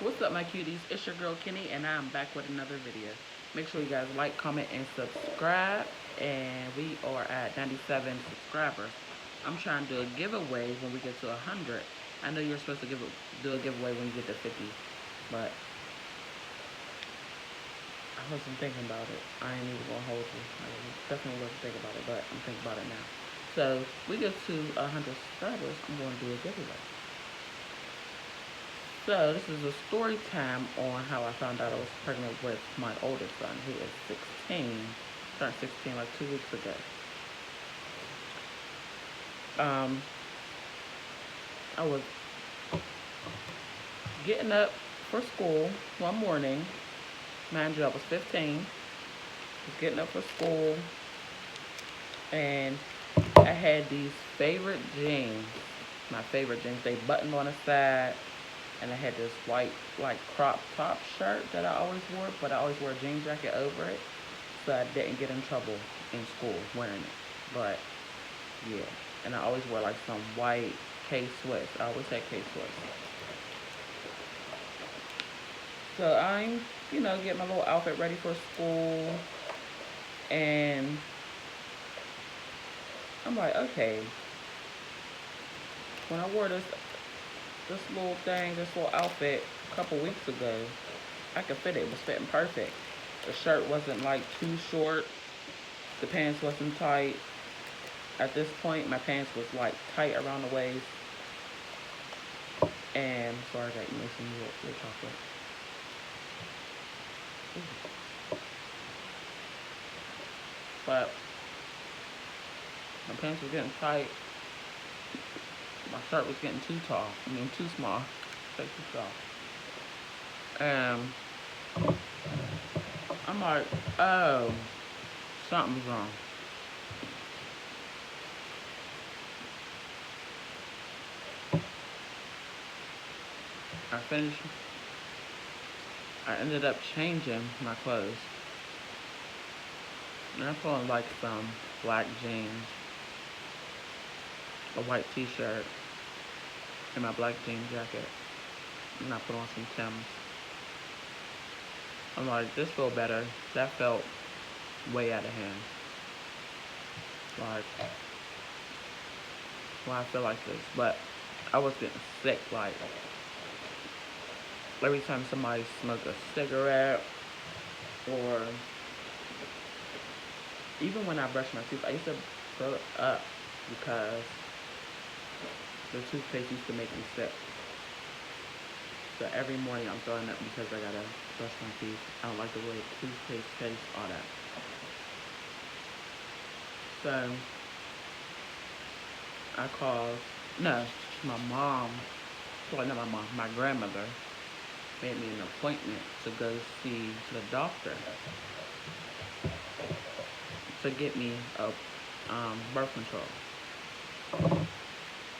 What's up, my cuties? It's your girl Kenny, and I'm back with another video. Make sure you guys like, comment, and subscribe. And we are at 97 subscribers. I'm trying to do a giveaway when we get to 100. I know you're supposed to do a giveaway when you get to 50, but I wasn't thinking about it. I ain't even gonna hold you. I definitely wasn't thinking about it, but I'm thinking about it now. So we get to 100 subscribers, I'm going to do a giveaway. So this is a story time on how I found out I was pregnant with my oldest son, who is 16, turned 16 like 2 weeks ago. I was getting up for school one morning. Mind you, I was 15. Was getting up for school, and I had these favorite jeans. My favorite jeans. They buttoned on the side, and I had this white, like, crop top shirt that I always wore, but I always wore a jean jacket over it, so I didn't get in trouble in school wearing it. But yeah, and I always wear like some white K-Swiss. I always had K-Swiss. So I'm, getting my little outfit ready for school, and I'm like, okay, when I wore this little thing, this little outfit a couple weeks ago, I could fit it. It was fitting perfect. The shirt wasn't like too short. The pants wasn't tight. At this point, my pants was like tight around the waist. And sorry that you missing your chocolate. But my pants were getting tight. My shirt was getting too too small. Too tall. And I'm like, oh, something's wrong. I ended up changing my clothes. And I put on like some black jeans, a white t-shirt, and my black jean jacket. And I put on some Timbs. I'm like, this feel better. That felt way out of hand. Like, why I feel like this. But I was getting sick, like, every time somebody smoked a cigarette, or even when I brush my teeth, I used to throw it up because the toothpaste used to make me sick. So every morning I'm throwing up because I gotta brush my teeth. I don't like the way toothpaste tastes, all that. So I called, no, my mom, well, not my mom, my grandmother made me an appointment to go see the doctor to get me a birth control.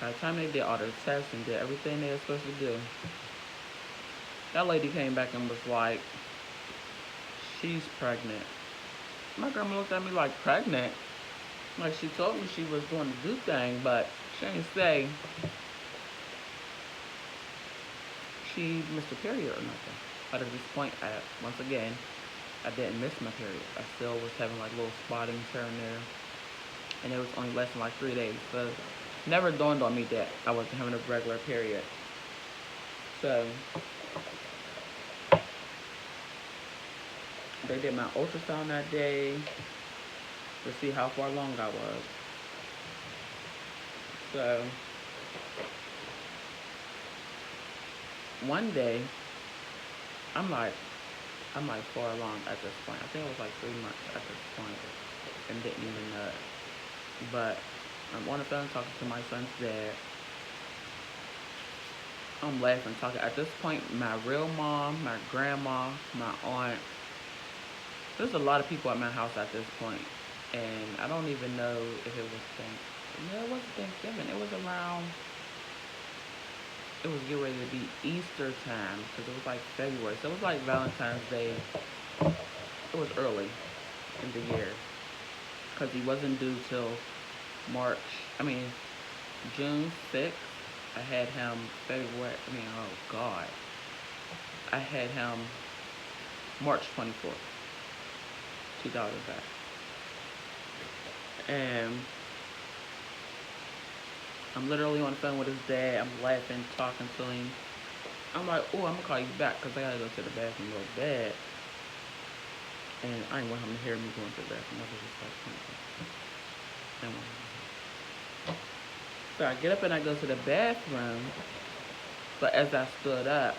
By the time they did all the tests and did everything they were supposed to do, that lady came back and was like, she's pregnant. My grandma looked at me like, pregnant? Like, she told me she was doing the do thing, but she didn't say she missed a period or nothing. But at this point, once again, I didn't miss my period. I still was having like little spottings here and there. And it was only lasting like 3 days. So it never dawned on me that I wasn't having a regular period. So they did my ultrasound that day to see how far along I was. So one day, I'm like far along at this point. I think it was like 3 months at this point, and didn't even know it. But I'm on the phone talking to my son's dad. I'm laughing, talking. At this point, my real mom, my grandma, my aunt. There's a lot of people at my house at this point, and I don't even know if it was Thanksgiving. No, it wasn't Thanksgiving. It was around. It was getting ready to be Easter time because it was like February. So it was like Valentine's Day. It was early in the year because he wasn't due till June 6th. I had him February. Oh God. I had him March 24th, 2005. And I'm literally on the phone with his dad. I'm laughing, talking to him. I'm like, oh, I'm gonna call you back because I gotta go to the bathroom real bad. And I didn't want him to hear me going to the bathroom. I was just like, I didn't want him to hear. So I get up and I go to the bathroom. But as I stood up,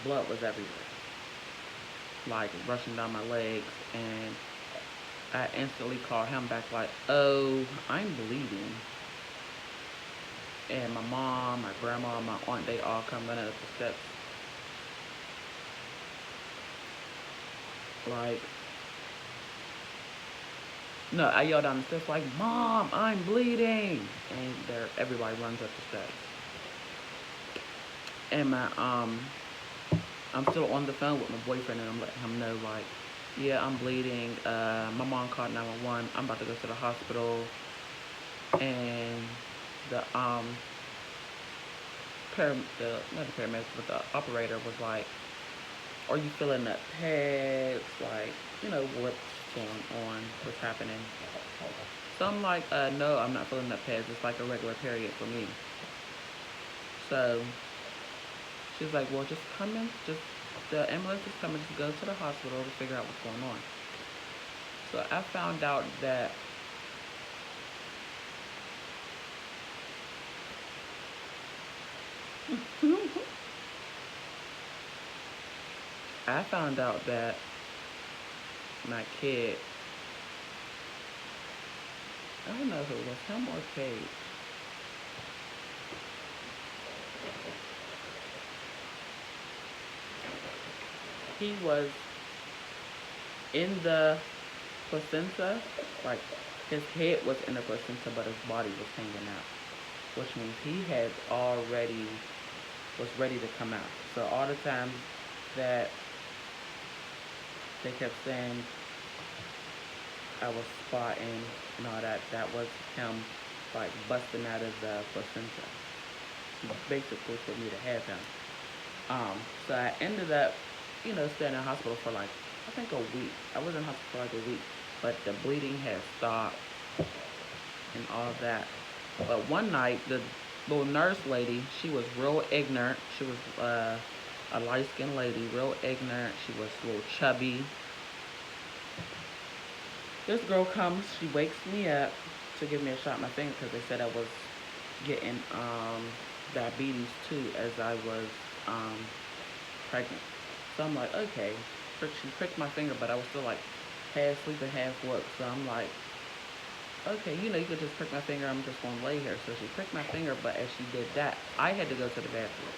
blood was everywhere. Like rushing down my legs. And I instantly called him back like, oh, I'm bleeding. And my mom, my grandma, my aunt, they all come running up the steps. Like, no, I yelled down the steps like, Mom, I'm bleeding. And everybody runs up the steps. And I'm still on the phone with my boyfriend and I'm letting him know like, yeah, I'm bleeding. My mom called 911. I'm about to go to the hospital. And the not the paramedic, but the operator was like, are you feeling that pads? Like, what's going on? What's happening? So I'm like, no, I'm not feeling that pads. It's like a regular period for me. So she's like, well, just come in. The ambulance is coming to go to the hospital to figure out what's going on. So I found out that my kid, I don't know if it was him or Paige. He was in the placenta, like his head was in the placenta, but his body was hanging out, which means he was ready to come out. So all the times that they kept saying I was spotting and all that, that was him like busting out of the placenta, basically for me to have him. So I ended up, staying in the hospital for like, I think a week. I was in hospital for like a week, but the bleeding had stopped and all that. But one night, the little nurse lady, she was real ignorant. She was a light-skinned lady, real ignorant. She was a little chubby. This girl comes, she wakes me up to give me a shot in my finger because they said I was getting diabetes too as I was pregnant. So I'm like, okay. She pricked my finger, but I was still like half sleeping, half woke. So I'm like, okay, you could just prick my finger. I'm just going to lay here. So she pricked my finger, but as she did that, I had to go to the bathroom.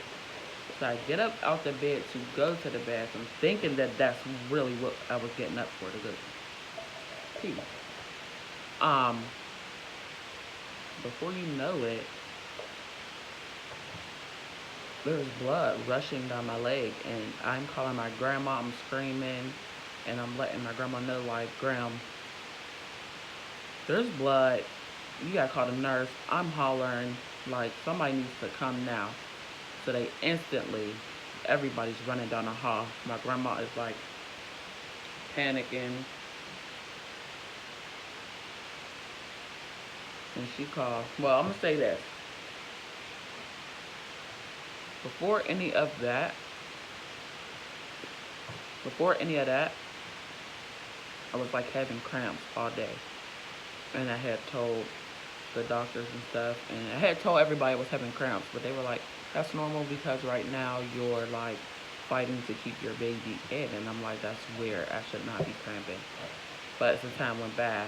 So I get up out the bed to go to the bathroom, thinking that that's really what I was getting up for, to go pee. Before you know it, there's blood rushing down my leg, and I'm calling my grandma. I'm screaming, and I'm letting my grandma know, like, Gram, there's blood. You gotta call the nurse. I'm hollering, like, somebody needs to come now. So they instantly, everybody's running down the hall. My grandma is like panicking. And she called. Well, I'm gonna say this. Before any of that, I was like having cramps all day. And I had told the doctors and stuff, and I had told everybody I was having cramps, but they were like, that's normal because right now you're like fighting to keep your baby in. And I'm like, that's weird. I should not be cramping. But as the time went by,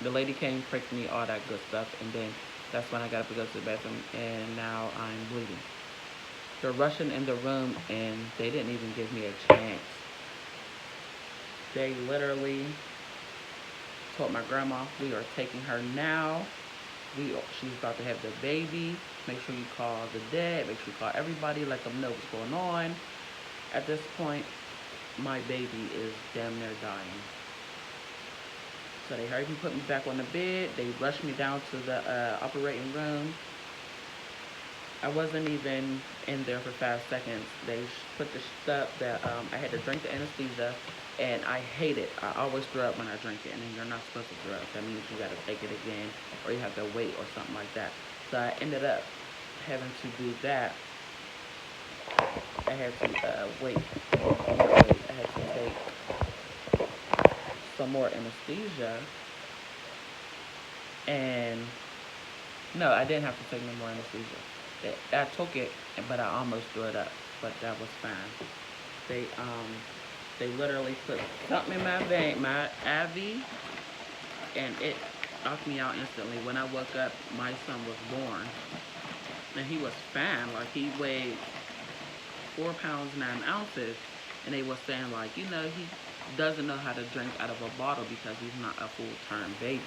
the lady came, pricked me, all that good stuff, and then that's when I got up to go to the bathroom, and now I'm bleeding. They're rushing in the room, and they didn't even give me a chance. They literally told my grandma, we are taking her now. She's about to have the baby. Make sure you call the dad. Make sure you call everybody. Let them know what's going on. At this point, my baby is damn near dying. So they hurried and put me back on the bed. They rushed me down to the operating room. I wasn't even in there for 5 seconds. They put the stuff that I had to drink the anesthesia, and I hate it. I always throw up when I drink it, and then you're not supposed to throw up. That means you got to take it again, or you have to wait, or something like that. So I ended up having to do that. I had to wait. I had to take some more anesthesia, and no, I didn't have to take no more anesthesia. I took it, but I almost threw it up, but that was fine. They they literally put something in my vein, my IV, and it knocked me out instantly. When I woke up, my son was born, and he was fine. Like, he weighed 4 pounds 9 ounces, and they were saying, like, he doesn't know how to drink out of a bottle because he's not a full-term baby.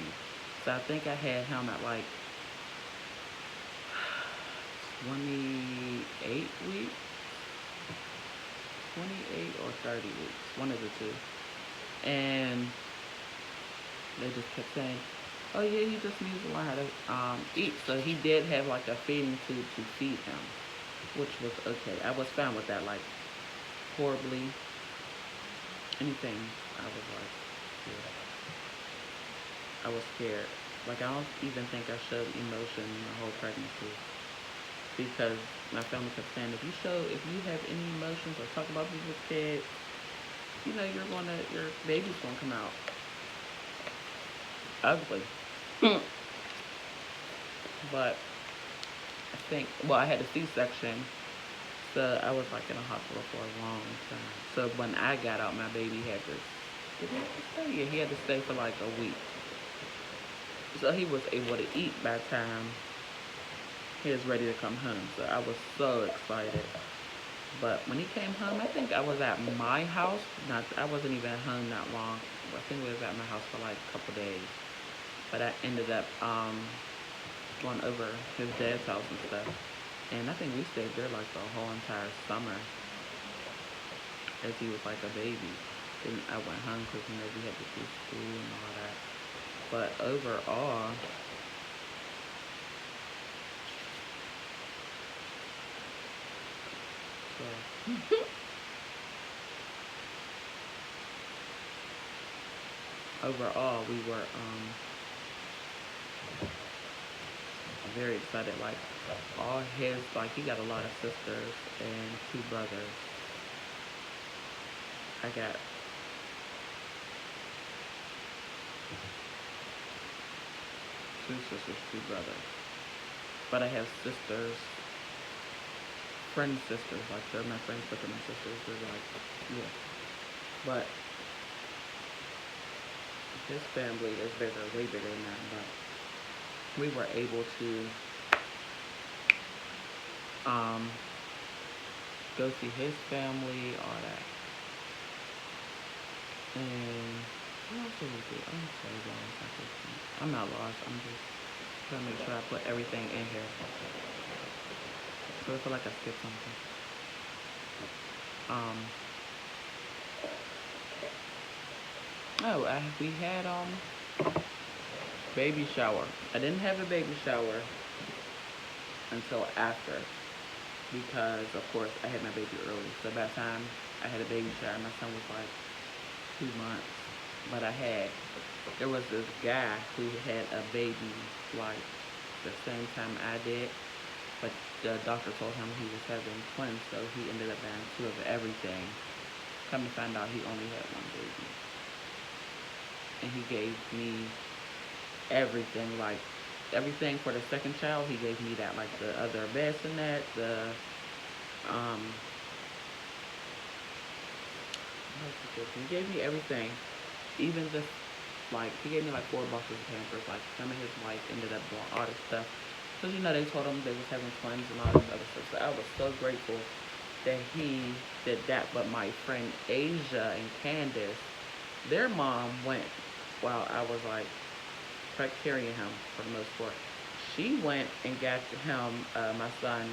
So I think I had him at like 28 weeks, 28 or 30 weeks, one of the two. And they just kept saying, oh yeah, he just needs to learn how to eat. So he did have like a feeding tube to feed him, which was okay. I was fine with that. Like, horribly, anything, I was like, yeah. I was scared. Like, I don't even think I showed emotion the whole pregnancy, because my family kept saying, if you have any emotions or talk about people's kids, your baby's gonna come out ugly. But I think, well, I had a C-section, so I was like in a hospital for a long time. So when I got out, my baby did he have to stay? Yeah, he had to stay for like a week. So he was able to eat by the time he was ready to come home. So I was so excited. But when he came home, I think I was at my house. I wasn't even at home that long. I think we was at my house for like a couple days. But I ended up going over his dad's house and stuff. And I think we stayed there like the whole entire summer, as he was like a baby. Then I went home because, we had to do school and all that. But overall, so, overall, we were very excited. Like, all his, like, he got a lot of sisters and 2 brothers. I got 2 sisters, 2 brothers. But I have sisters, friend sisters, like, they're my friends, but they're my sisters. They're like, yeah. But his family is bigger, way bigger than that. But we were able to go see his family, all that. And what else did we do? I'm so lost. I'm not lost. I'm just trying to make sure I put everything in here. So I feel like I skipped something. We had baby shower. I didn't have a baby shower until after, because of course I had my baby early. So by the time I had a baby shower, my son was like 2 months. But there was this guy who had a baby like the same time I did, but the doctor told him he was having twins, so he ended up having 2 of everything. Come to find out, he only had 1 baby. And he gave me everything, like everything for the second child. He gave me that, like the other bassinet, he gave me everything. Even this, like, he gave me like 4 boxes of Pampers. Like, him and his wife ended up doing all this stuff, because they told him they was having twins and all this other stuff. So I was so grateful that he did that. But my friend Asia and Candace, their mom went while I was like carrying him for the most part. She went and got him, my son,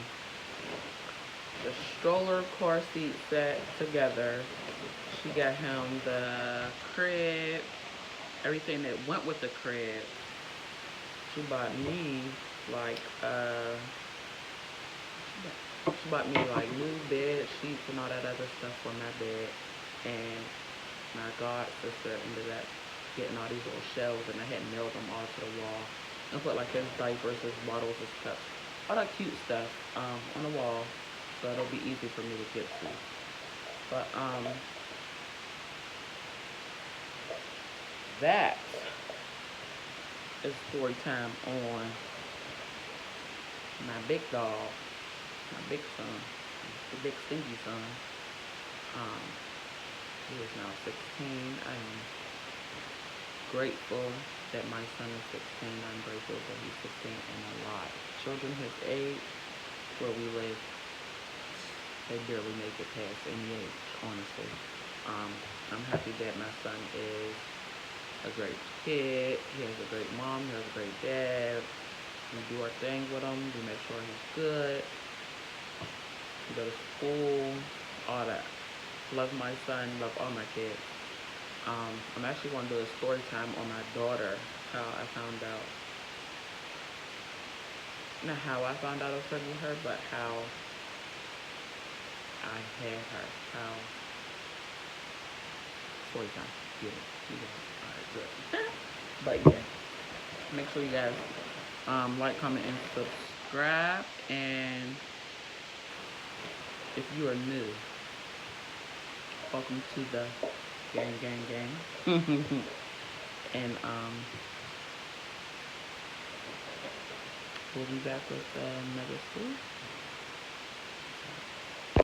the stroller car seat set together. She got him the crib, everything that went with the crib. She bought me like She bought me like new bed sheets and all that other stuff for my bed. And my god sister ended up getting all these little shelves, and I had nailed them all to the wall and put like his diapers, his bottles, his cups, all that cute stuff on the wall, so it'll be easy for me to get to. But that is story time on my big dog, my big son, the big stinky son. Um, he is now 16. I am grateful that my son is 16. I'm grateful that he's 16 and alive. Children his age, where we live, they barely make it past any age, honestly. I'm happy that my son is a great kid. He has a great mom. He has a great dad. We do our thing with him. We make sure he's good. We go to school, all that. Love my son. Love all my kids. I'm actually going to do a story time on my daughter, how I found out, not how I found out I was pregnant with her, but how I had her, how, story time, yeah, alright, good. But yeah, make sure you guys like, comment, and subscribe, and if you are new, welcome to the gang. And we'll be back with another story.